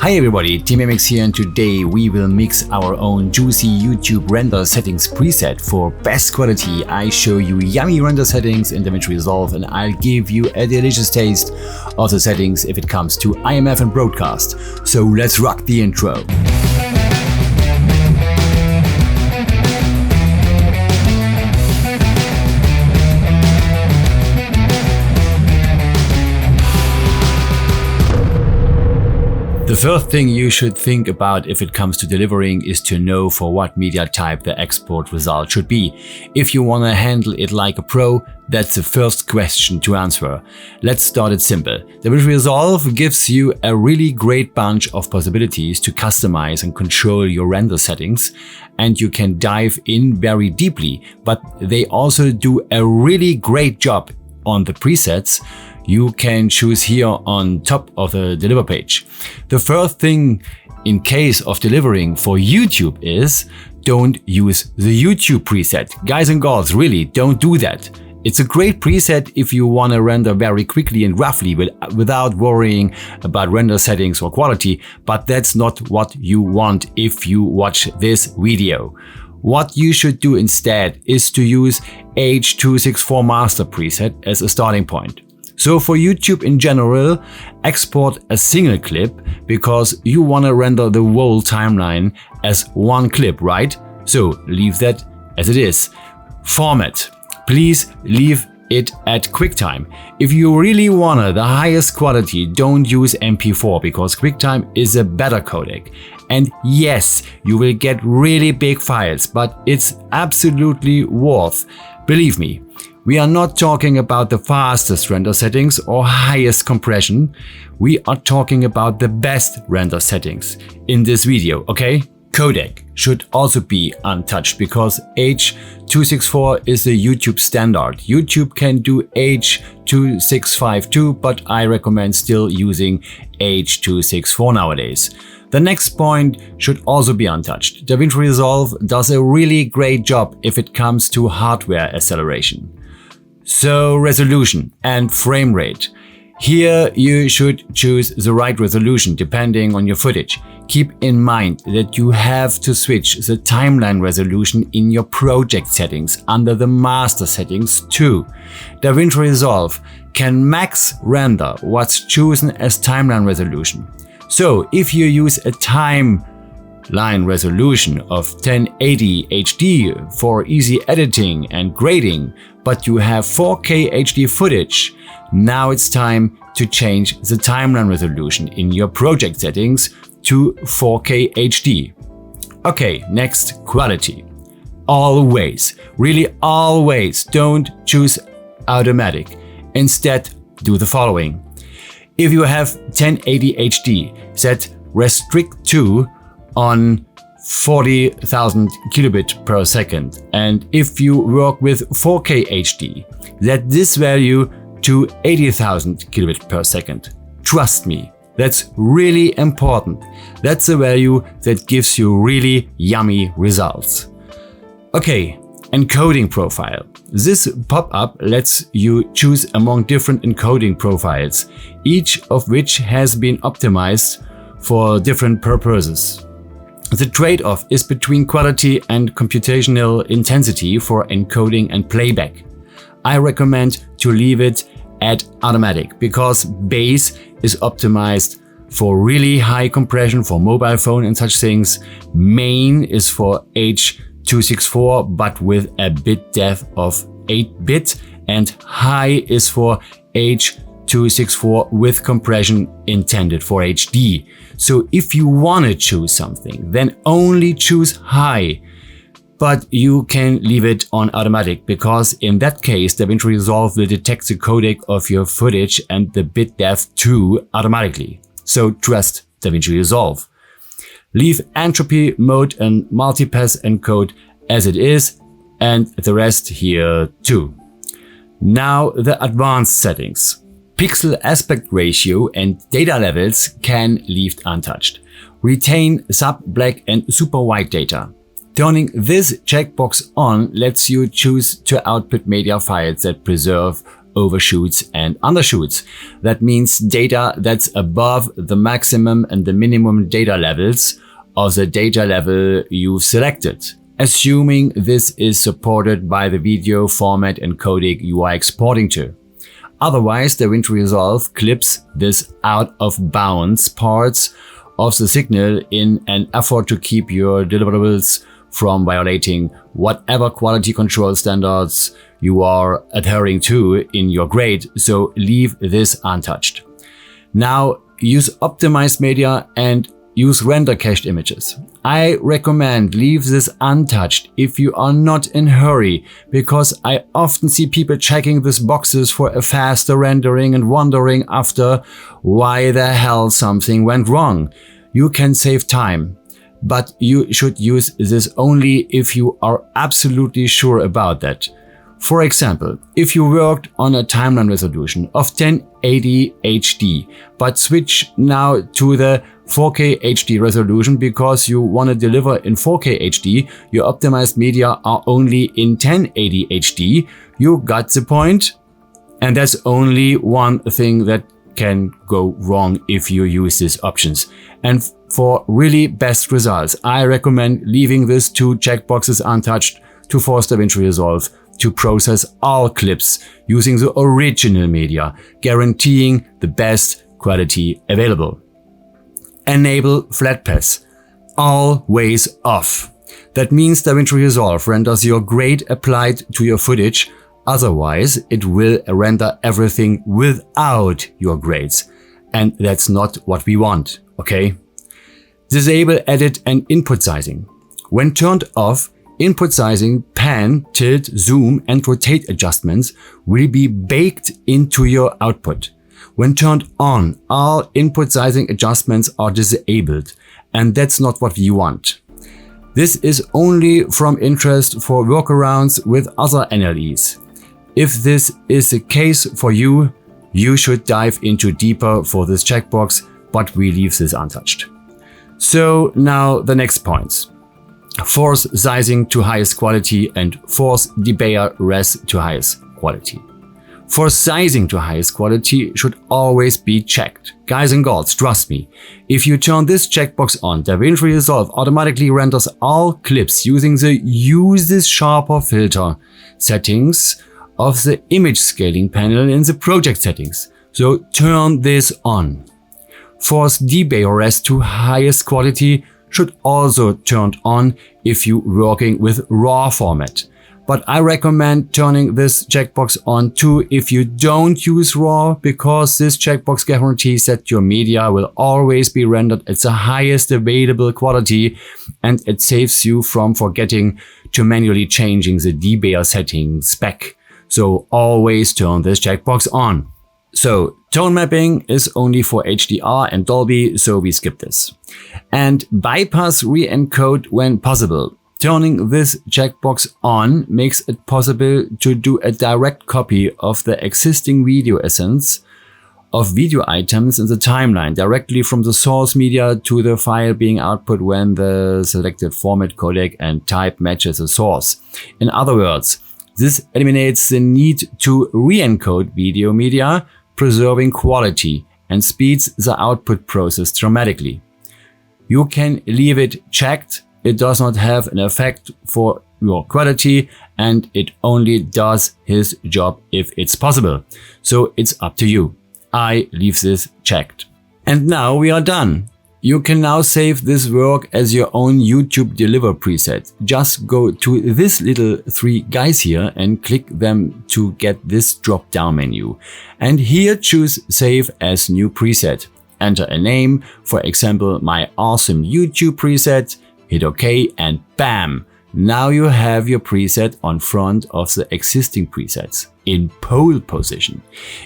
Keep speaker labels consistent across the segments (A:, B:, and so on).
A: Hi everybody, Team MX here, and today we will mix our own juicy YouTube render settings preset. For best quality, I show you yummy render settings in DaVinci Resolve, and I'll give you a delicious taste of the settings if it comes to IMF and broadcast. So let's rock the intro. The first thing you should think about if it comes to delivering is to know for what media type the export result should be. If you want to handle it like a pro, that's the first question to answer. Let's start it simple. DaVinci Resolve gives you a really great bunch of possibilities to customize and control your render settings, and you can dive in very deeply, but they also do a really great job on the presets you can choose here on top of the deliver page. The first thing in case of delivering for YouTube is don't use the YouTube preset. Guys and girls, really don't do that. It's a great preset if you want to render very quickly and roughly without worrying about render settings or quality, but that's not what you want if you watch this video. What you should do instead is to use H.264 master preset as a starting point. So for YouTube in general, export a single clip because you want to render the whole timeline as one clip, right? So leave that as it is. Format. Please leave it at QuickTime. If you really want the highest quality, don't use MP4 because QuickTime is a better codec. And yes, you will get really big files, but it's absolutely worth. Believe me. We are not talking about the fastest render settings or highest compression. We are talking about the best render settings in this video, okay? Codec should also be untouched because H.264 is the YouTube standard. YouTube can do H.265 but I recommend still using H.264 nowadays. The next point should also be untouched. DaVinci Resolve does a really great job if it comes to hardware acceleration. So resolution and frame rate. Here you should choose the right resolution depending on your footage. Keep in mind that you have to switch the timeline resolution in your project settings under the master settings too. DaVinci Resolve can max render what's chosen as timeline resolution. So if you use a timeline resolution of 1080 HD for easy editing and grading, but you have 4K HD footage, now it's time to change the timeline resolution in your project settings to 4K HD. Okay, next, quality. Always, really always don't choose automatic. Instead, do the following. If you have 1080 HD, set restrict to on 40,000 kilobit per second, and if you work with 4K HD, set this value to 80,000 kilobit per second. Trust me, that's really important. That's a value that gives you really yummy results. Okay, encoding profile. This pop-up lets you choose among different encoding profiles, each of which has been optimized for different purposes. The trade-off is between quality and computational intensity for encoding and playback. I recommend to leave it at automatic because base is optimized for really high compression for mobile phone and such things. Main is for H.264 but with a bit depth of 8-bit, and high is for H.264 with compression intended for HD. So if you want to choose something, then only choose high, but you can leave it on automatic because in that case DaVinci Resolve will detect the codec of your footage and the bit depth too automatically. So trust DaVinci Resolve. Leave entropy mode and multipass encode as it is, and the rest here too. Now the advanced settings. Pixel aspect ratio and data levels can leave untouched. Retain sub, black and super wide data. Turning this checkbox on lets you choose to output media files that preserve overshoots and undershoots. That means data that's above the maximum and the minimum data levels of the data level you've selected, assuming this is supported by the video format and codec you are exporting to. Otherwise, DaVinci Resolve clips this out of bounds parts of the signal in an effort to keep your deliverables from violating whatever quality control standards you are adhering to in your grade, so leave this untouched. Now, use optimized media and use render cached images. I recommend leave this untouched if you are not in a hurry, because I often see people checking these boxes for a faster rendering and wondering after why the hell something went wrong. You can save time, but you should use this only if you are absolutely sure about that. For example, if you worked on a timeline resolution of 1080 HD, but switch now to the 4K HD resolution because you want to deliver in 4K HD, your optimized media are only in 1080 HD, you got the point? And that's only one thing that can go wrong if you use these options. And for really best results, I recommend leaving these two checkboxes untouched to force DaVinci Resolve to process all clips using the original media, guaranteeing the best quality available. Enable flat pass, always off. That means DaVinci Resolve renders your grade applied to your footage, otherwise it will render everything without your grades. And that's not what we want, okay? Disable edit and input sizing. When turned off, input sizing, pan, tilt, zoom and rotate adjustments will be baked into your output. When turned on, all input sizing adjustments are disabled, and that's not what we want. This is only from interest for workarounds with other NLEs. If this is the case for you, you should dive into deeper for this checkbox, but we leave this untouched. So now the next points. Force sizing to highest quality and force debayer res to highest quality. Force sizing to highest quality should always be checked. Guys and girls, trust me, if you turn this checkbox on, DaVinci Resolve automatically renders all clips using the Use this sharper filter settings of the image scaling panel in the project settings. So turn this on. Force debayer res to highest quality should also turned on if you're working with RAW format. But I recommend turning this checkbox on too if you don't use RAW, because this checkbox guarantees that your media will always be rendered at the highest available quality, and it saves you from forgetting to manually changing the debayer settings back. So always turn this checkbox on. So tone mapping is only for HDR and Dolby, so we skip this. And bypass re-encode when possible. Turning this checkbox on makes it possible to do a direct copy of the existing video essence of video items in the timeline directly from the source media to the file being output when the selected format, codec and type matches the source. In other words, this eliminates the need to re-encode video media, preserving quality, and speeds the output process dramatically. You can leave it checked. It does not have an effect for your quality, and it only does his job if it's possible. So it's up to you. I leave this checked. And now we are done. You can now save this work as your own YouTube Deliver preset. Just go to this little three guys here and click them to get this drop down menu. And here choose Save as New Preset. Enter a name, for example, my awesome YouTube preset, hit OK and bam! Now you have your preset on front of the existing presets in pole position.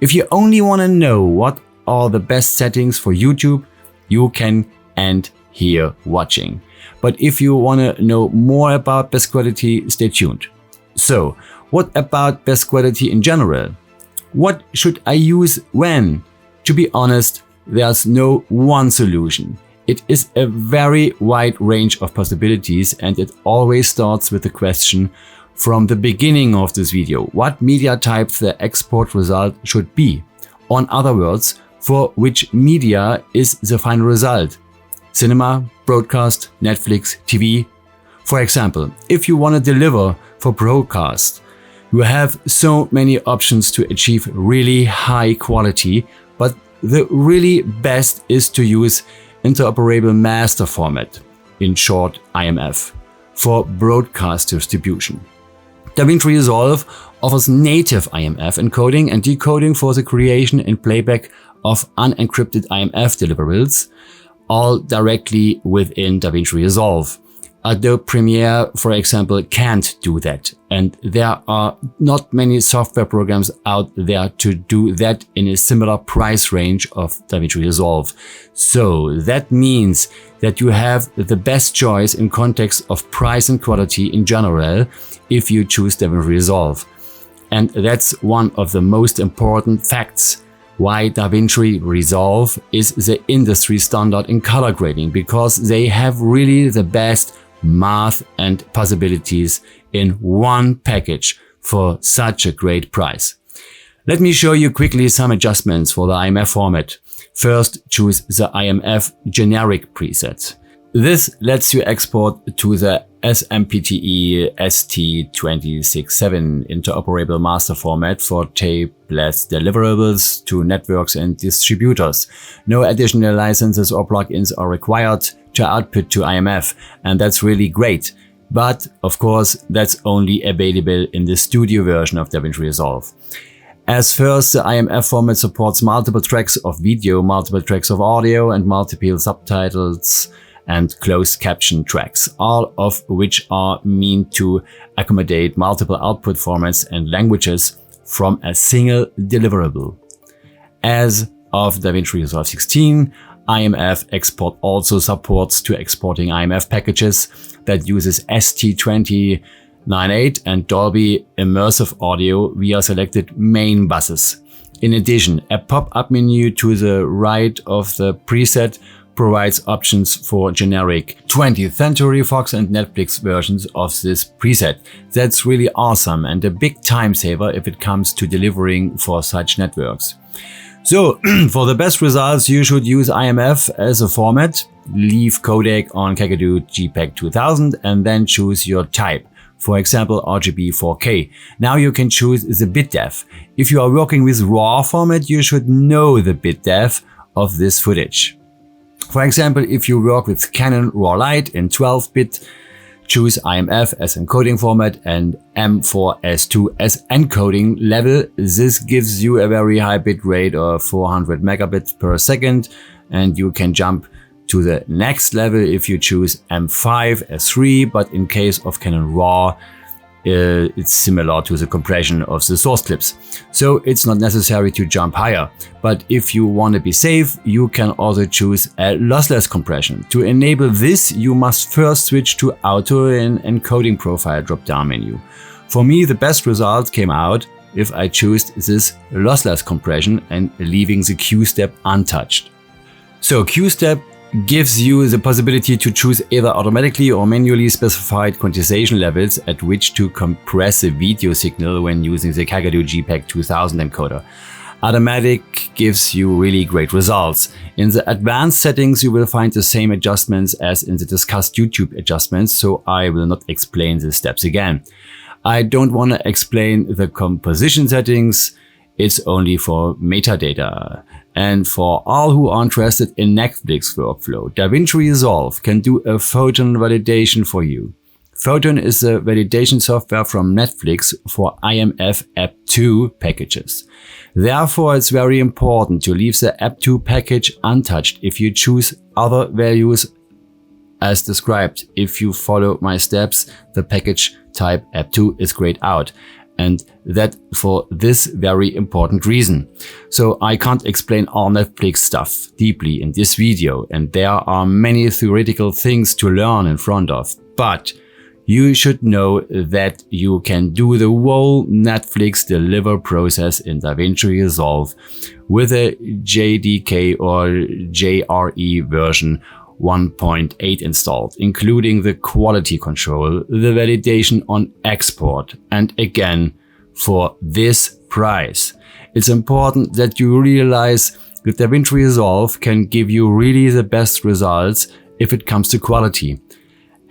A: If you only want to know what are the best settings for YouTube, you can end here watching. But if you want to know more about best quality, stay tuned. So, what about best quality in general? What should I use when? To be honest, there's no one solution. It is a very wide range of possibilities, and it always starts with the question, from the beginning of this video what media type the export result should be. In other words, for which media is the final result? Cinema, broadcast, Netflix, TV. For example, if you want to deliver for broadcast, you have so many options to achieve really high quality, but the really best is to use interoperable master format, in short IMF, for broadcast distribution. DaVinci Resolve offers native IMF encoding and decoding for the creation and playback of unencrypted IMF deliverables, all directly within DaVinci Resolve. Adobe Premiere, for example, can't do that, and there are not many software programs out there to do that in a similar price range of DaVinci Resolve. So that means that you have the best choice in context of price and quality in general if you choose DaVinci Resolve. And that's one of the most important facts why DaVinci Resolve is the industry standard in color grading, because they have really the best math and possibilities in one package for such a great price. Let me show you quickly some adjustments for the IMF format. First, choose the IMF generic preset. This lets you export to the SMPTE ST267 interoperable master format for tapeless deliverables to networks and distributors. No additional licenses or plugins are required to output to IMF, and that's really great. But of course, that's only available in the studio version of DaVinci Resolve. As first, the IMF format supports multiple tracks of video, multiple tracks of audio, and multiple subtitles and closed caption tracks, all of which are meant to accommodate multiple output formats and languages from a single deliverable. As of DaVinci Resolve 16, IMF export also supports to exporting IMF packages that uses ST298 and Dolby immersive audio via selected main buses. In addition, a pop-up menu to the right of the preset provides options for generic 20th Century Fox and Netflix versions of this preset. That's really awesome and a big time saver if it comes to delivering for such networks. So for the best results, you should use IMF as a format, leave codec on Kakadu JPEG 2000 and then choose your type. For example, RGB 4K. Now you can choose the bit depth. If you are working with RAW format, you should know the bit depth of this footage. For example, if you work with Canon RAW Light in 12-bit, choose IMF as encoding format and M4S2 as encoding level. This gives you a very high bit rate of 400 megabits per second, and you can jump to the next level if you choose M5 as 3, but in case of Canon RAW, it's similar to the compression of the source clips. So it's not necessary to jump higher. But if you want to be safe, you can also choose a lossless compression. To enable this, you must first switch to Auto in Encoding Profile drop-down menu. For me, the best result came out if I chose this lossless compression and leaving the Q step untouched. So Q step gives you the possibility to choose either automatically or manually specified quantization levels at which to compress a video signal when using the Kakadu JPEG 2000 encoder. Automatic gives you really great results. In the advanced settings, you will find the same adjustments as in the discussed YouTube adjustments, so I will not explain the steps again. I don't want to explain the composition settings. It's only for metadata. And for all who are interested in Netflix workflow, DaVinci Resolve can do a photon validation for you. Photon is a validation software from Netflix for IMF App2 packages. Therefore, it's very important to leave the App2 package untouched if you choose other values as described. If you follow my steps, the package type App2 is grayed out. And that for this very important reason. So I can't explain all Netflix stuff deeply in this video, and there are many theoretical things to learn in front of, but you should know that you can do the whole Netflix deliver process in DaVinci Resolve with a JDK or JRE version 1.8 installed, including the quality control, the validation on export, and again, for this price. It's important that you realize that DaVinci Resolve can give you really the best results if it comes to quality.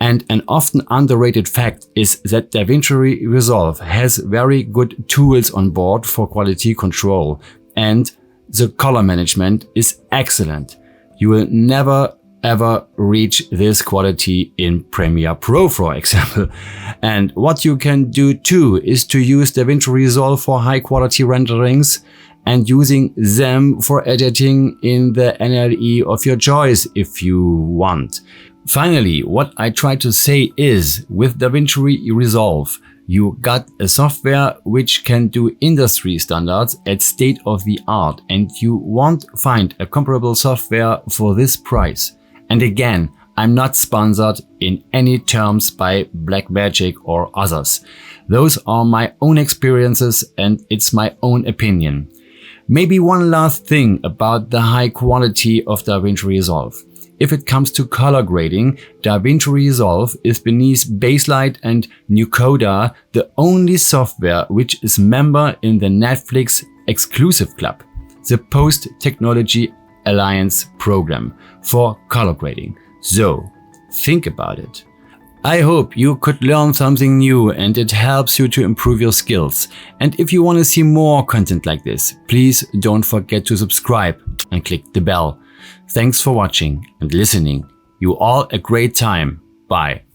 A: And an often underrated fact is that DaVinci Resolve has very good tools on board for quality control, and the color management is excellent. You will never ever reach this quality in Premiere Pro, for example. And what you can do too is to use DaVinci Resolve for high quality renderings and using them for editing in the NLE of your choice if you want. Finally, what I try to say is, with DaVinci Resolve, you got a software which can do industry standards at state of the art, and you won't find a comparable software for this price. And again, I'm not sponsored in any terms by Blackmagic or others. Those are my own experiences and it's my own opinion. Maybe one last thing about the high quality of DaVinci Resolve. If it comes to color grading, DaVinci Resolve is beneath Baselight and Encoding the only software which is member in the Netflix exclusive club, the Post Technology Alliance program for color grading. So think about it. I hope you could learn something new and it helps you to improve your skills. And if you want to see more content like this, please don't forget to subscribe and click the bell. Thanks for watching and listening. You all a great time. Bye.